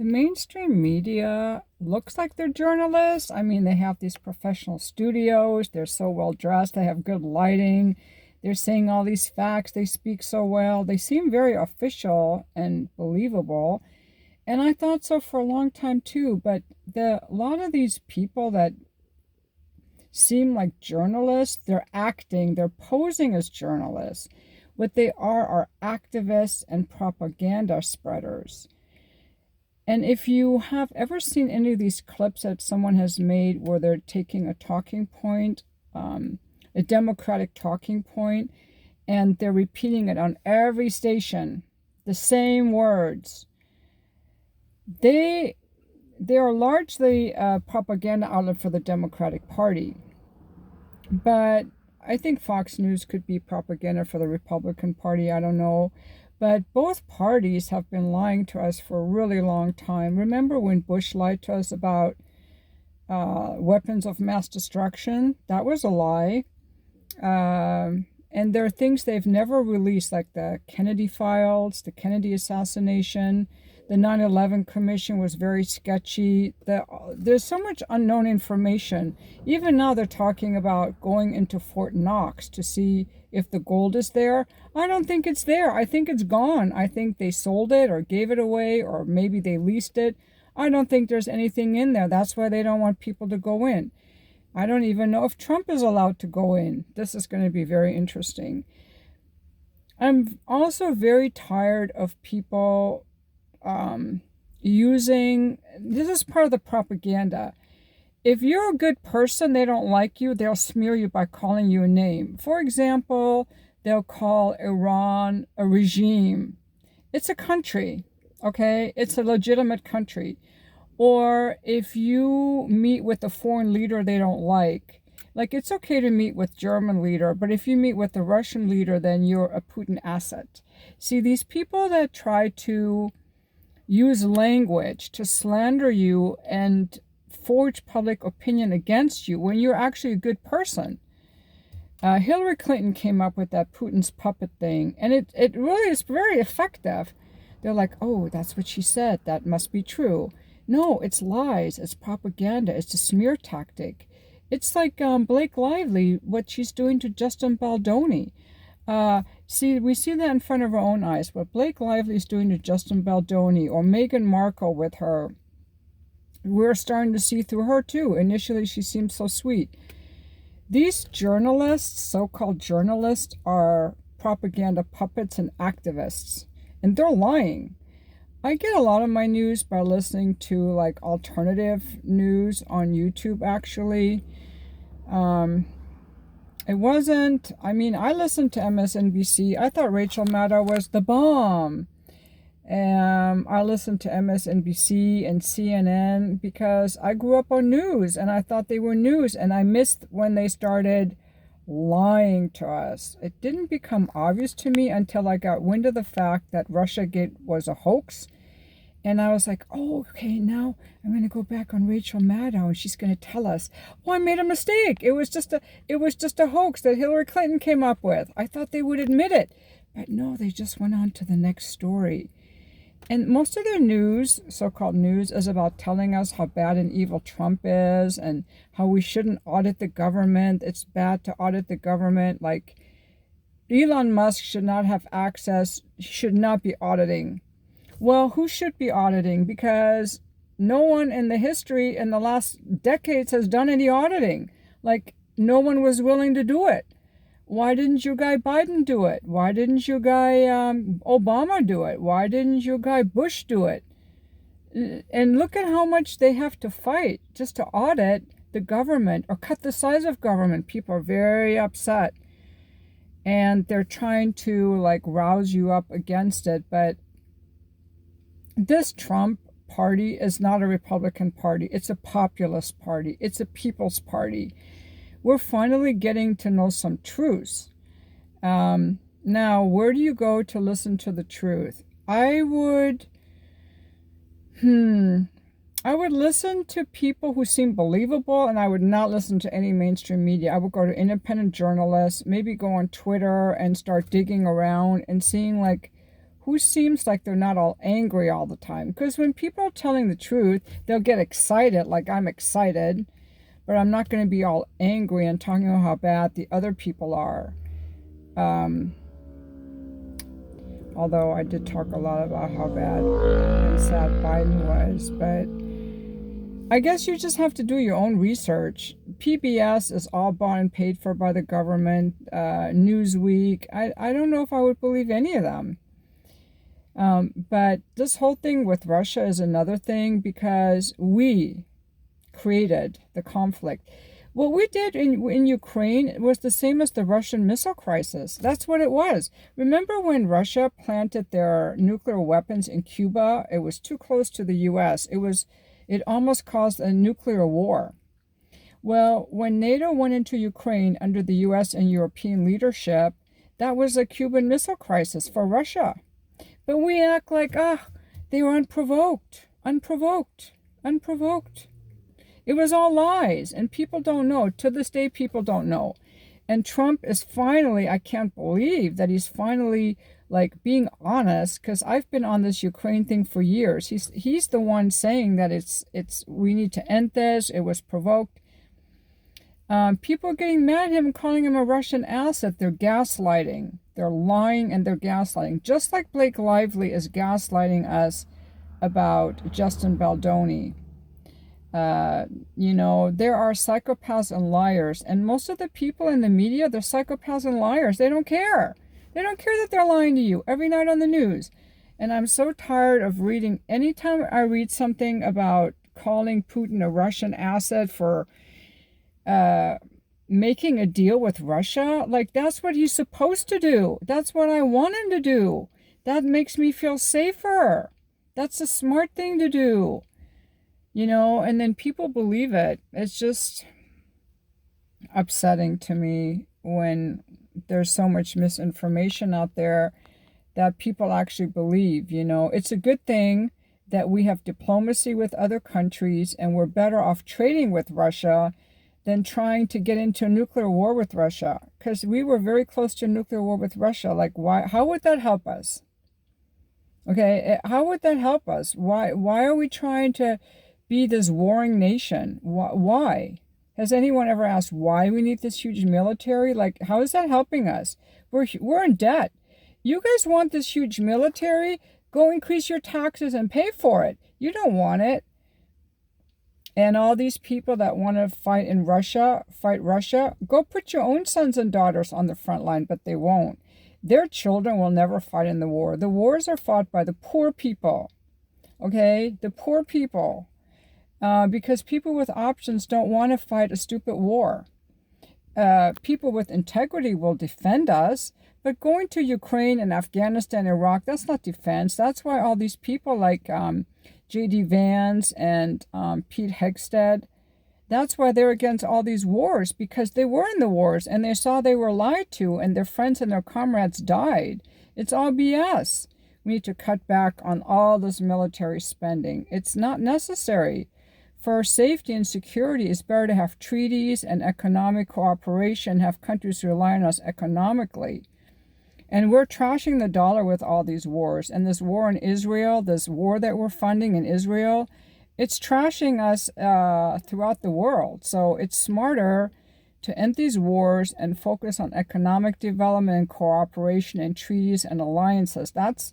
The mainstream media looks like they're journalists. I mean, they have these professional studios. They're so well dressed. They have good lighting. They're saying all these facts. They speak so well. They seem very official and believable. And I thought so for a long time too. But a lot of these people that seem like journalists, they're acting, they're posing as journalists. What they are activists and propaganda spreaders. And if you have ever seen any of these clips that someone has made where they're taking a talking point, a Democratic talking point, and they're repeating it on every station, the same words, they are largely a propaganda outlet for the Democratic Party. But I think Fox News could be propaganda for the Republican Party. I don't know. But both parties have been lying to us for a really long time. Remember when Bush lied to us about weapons of mass destruction? That was a lie. And there are things they've never released, like the Kennedy files, the Kennedy assassination. The 9/11 Commission was very sketchy. There's so much unknown information. Even now they're talking about going into Fort Knox to see if the gold is there. I don't think it's there. I think it's gone. I think they sold it or gave it away, or maybe they leased it. I don't think there's anything in there. That's why they don't want people to go in. I don't even know if Trump is allowed to go in. This is going to be very interesting. I'm also very tired of people using, this is part of the propaganda. If you're a good person, they don't like you, they'll smear you by calling you a name. For example, they'll call Iran a regime. It's a country, okay? It's a legitimate country. Or if you meet with a foreign leader they don't like it's okay to meet with German leader, but if you meet with the Russian leader, then you're a Putin asset. See, these people that try to use language to slander you and forge public opinion against you when you're actually a good person. Hillary Clinton came up with that Putin's puppet thing, and it really is very effective. They're like, oh, that's what she said. That must be true. No, it's lies. It's propaganda. It's a smear tactic. It's like Blake Lively, what she's doing to Justin Baldoni. We see that in front of our own eyes. What Blake Lively is doing to Justin Baldoni, or Meghan Markle with her, we're starting to see through her too. Initially, she seemed so sweet. These journalists, so-called journalists, are propaganda puppets and activists, and they're lying. I get a lot of my news by listening to like alternative news on YouTube, actually. It wasn't, I listened to MSNBC. I thought Rachel Maddow was the bomb. I listened to MSNBC and CNN because I grew up on news and I thought they were news, and I missed when they started lying to us. It didn't become obvious to me until I got wind of the fact that Russiagate was a hoax. And I was like, oh, okay, now I'm going to go back on Rachel Maddow and she's going to tell us, oh, I made a mistake. It was just a hoax that Hillary Clinton came up with. I thought they would admit it. But no, they just went on to the next story. And most of their news, so-called news, is about telling us how bad and evil Trump is and how we shouldn't audit the government. It's bad to audit the government. Like, Elon Musk should not have access, should not be auditing. Well, who should be auditing? Because no one in the history in the last decades has done any auditing. Like, no one was willing to do it. Why didn't your guy Biden do it? Why didn't your guy Obama do it? Why didn't your guy Bush do it? And look at how much they have to fight just to audit the government or cut the size of government. People are very upset. And they're trying to like rouse you up against it. But this Trump party is not a Republican party. It's a populist party. It's a people's party. We're finally getting to know some truths. Now, where do you go to listen to the truth? I would listen to people who seem believable, and I would not listen to any mainstream media. I would go to independent journalists, maybe go on Twitter and start digging around and seeing like who seems like they're not all angry all the time. Because when people are telling the truth, they'll get excited, like I'm excited, but I'm not going to be all angry and talking about how bad the other people are. Although I did talk a lot about how bad and sad Biden was, but I guess you just have to do your own research. PBS is all bought and paid for by the government. Newsweek, I don't know if I would believe any of them. But this whole thing with Russia is another thing because we created the conflict. What we did in Ukraine was the same as the Russian missile crisis. That's what it was. Remember when Russia planted their nuclear weapons in Cuba? It was too close to the U.S. It almost caused a nuclear war. Well, when NATO went into Ukraine under the U.S. and European leadership, that was a Cuban missile crisis for Russia. But we act like, they were unprovoked. It was all lies, and people don't know. To this day, people don't know. And Trump is finally, I can't believe that he's finally like being honest, because I've been on this Ukraine thing for years. He's the one saying that we need to end this. It was provoked. People are getting mad at him and calling him a Russian asset. They're gaslighting. They're lying and they're gaslighting. Just like Blake Lively is gaslighting us about Justin Baldoni. There are psychopaths and liars, and most of the people in the media, they're psychopaths and liars. They don't care. They don't care that they're lying to you every night on the news. And I'm so tired of reading, anytime I read something about calling Putin a Russian asset for making a deal with Russia, like that's what he's supposed to do. That's what I want him to do. That makes me feel safer. That's a smart thing to do. And then people believe it. It's just upsetting to me when there's so much misinformation out there that people actually believe. It's a good thing that we have diplomacy with other countries and we're better off trading with Russia than trying to get into a nuclear war with Russia, because we were very close to a nuclear war with Russia. Like, why? How would that help us? Okay, how would that help us? Why are we trying to be this warring nation? Why? Has anyone ever asked why we need this huge military? Like, how is that helping us? We're in debt. You guys want this huge military? Go increase your taxes and pay for it. You don't want it. And all these people that want to fight Russia, go put your own sons and daughters on the front line, but they won't. Their children will never fight in the war. The wars are fought by the poor people. Okay? The poor people. Because people with options don't want to fight a stupid war. People with integrity will defend us, but going to Ukraine and Afghanistan, Iraq, that's not defense. That's why all these people like J.D. Vance and Pete Hegseth, that's why they're against all these wars, because they were in the wars and they saw they were lied to and their friends and their comrades died. It's all BS. We need to cut back on all this military spending. It's not necessary. For safety and security, it's better to have treaties and economic cooperation, have countries rely on us economically. And we're trashing the dollar with all these wars. And this war in Israel, this war that we're funding in Israel, it's trashing us throughout the world. So it's smarter to end these wars and focus on economic development and cooperation and treaties and alliances. That's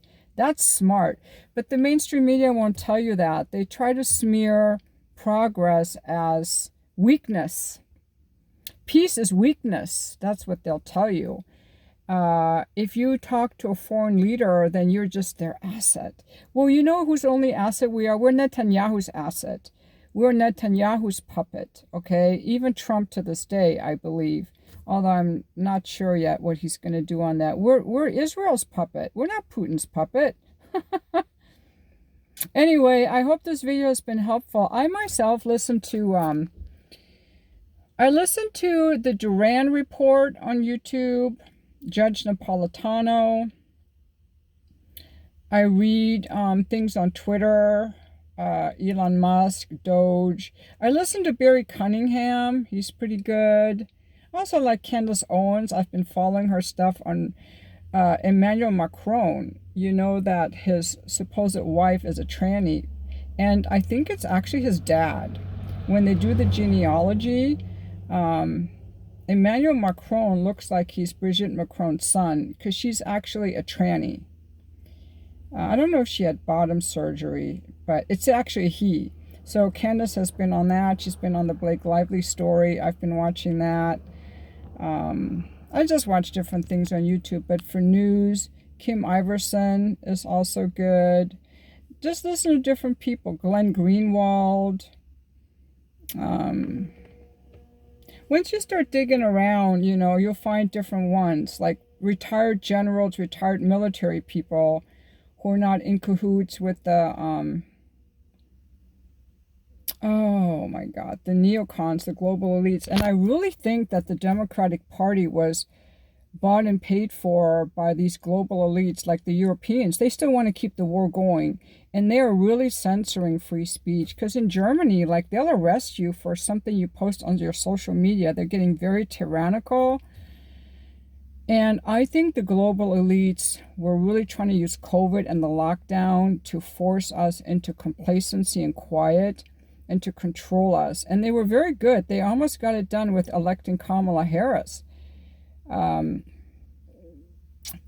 smart. But the mainstream media won't tell you that. They try to smear progress as weakness. Peace is weakness. That's what they'll tell you. If you talk to a foreign leader, then you're just their asset. Well, you know whose only asset we are? We're Netanyahu's asset. We're Netanyahu's puppet, okay? Even Trump to this day, I believe, although I'm not sure yet what he's going to do on that. We're Israel's puppet. We're not Putin's puppet. Anyway, I hope this video has been helpful. I myself listened to the Duran Report on YouTube, Judge Napolitano. I read things on Twitter, Elon Musk, Doge. I listen to Barry Cunningham. He's pretty good. I also like Candace Owens. I've been following her stuff on Emmanuel Macron, you know that his supposed wife is a tranny, and I think it's actually his dad. When they do the genealogy, um, Emmanuel Macron looks like he's Brigitte Macron's son because she's actually a tranny. I don't know if she had bottom surgery, but it's actually he. So Candace has been on that. She's been on the Blake Lively story. I've been watching that. I just watch different things on YouTube, but for news, Kim Iverson is also good. Just listen to different people. Glenn Greenwald. Once you start digging around, you know, you'll find different ones, like retired generals, retired military people who are not in cahoots with the, oh my God, the neocons, the global elites. And I really think that the Democratic Party was bought and paid for by these global elites like the Europeans. They still want to keep the war going. And they are really censoring free speech. Because in Germany, like, they'll arrest you for something you post on your social media. They're getting very tyrannical. And I think the global elites were really trying to use COVID and the lockdown to force us into complacency and quiet and to control us. And they were very good. They almost got it done with electing Kamala Harris.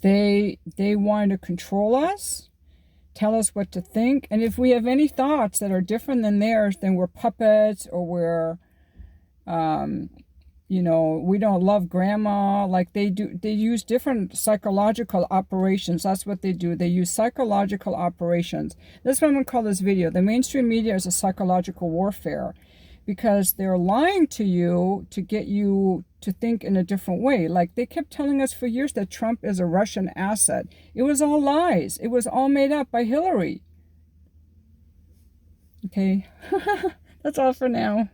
They wanted to control us, tell us what to think, and if we have any thoughts that are different than theirs, then we're puppets, or we're, you know, we don't love grandma. Like they do, they use different psychological operations. That's what they do. They use psychological operations. That's what I'm gonna call this video. The mainstream media is a psychological warfare, because they're lying to you to get you to think in a different way. Like they kept telling us for years that Trump is a Russian asset. It was all lies. It was all made up by Hillary. Okay, that's all for now.